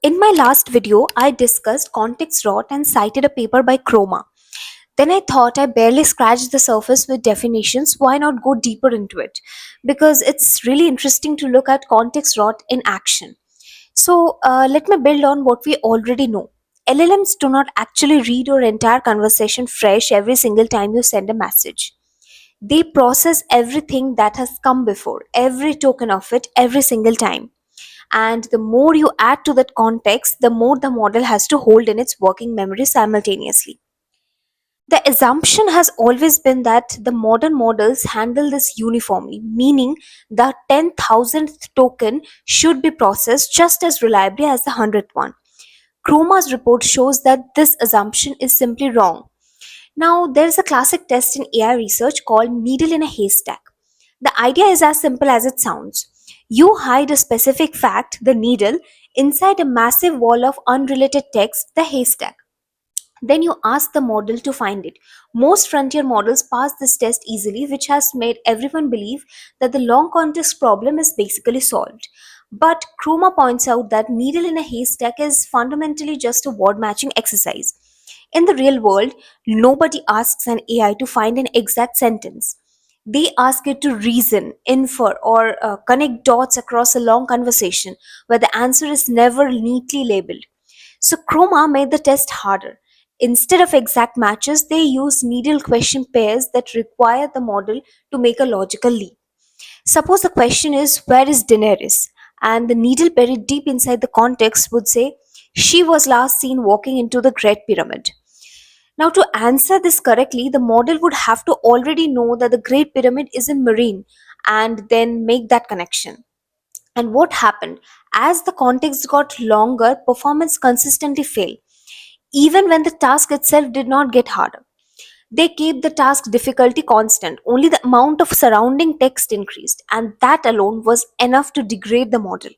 In my last video, I discussed context rot and cited a paper by Chroma. Then I thought I barely scratched the surface with definitions. Why not go deeper into it? Because it's really interesting to look at context rot in action. So let me build on what we already know. LLMs do not actually read your entire conversation fresh every single time you send a message. They process everything that has come before, every token of it, every single time. And the more you add to that context, the more the model has to hold in its working memory simultaneously. The assumption has always been that the modern models handle this uniformly, meaning the 10,000th token should be processed just as reliably as the 100th one. Chroma's report shows that this assumption is simply wrong. Now, there's a classic test in AI research called needle in a haystack. The idea is as simple as it sounds. You hide a specific fact, the needle, inside a massive wall of unrelated text, the haystack. Then you ask the model to find it. Most frontier models pass this test easily, which has made everyone believe that the long context problem is basically solved. But Chroma points out that needle in a haystack is fundamentally just a word matching exercise. In the real world, nobody asks an AI to find an exact sentence. They ask it to reason, infer, or connect dots across a long conversation where the answer is never neatly labeled. So Chroma made the test harder. Instead of exact matches, they use needle question pairs that require the model to make a logical leap. Suppose the question is, where is Daenerys? And the needle buried deep inside the context would say, she was last seen walking into the Great Pyramid. Now, to answer this correctly, the model would have to already know that the Great Pyramid is in Marine and then make that connection. And what happened? As the context got longer, performance consistently failed, even when the task itself did not get harder. They kept the task difficulty constant, only the amount of surrounding text increased, and that alone was enough to degrade the model.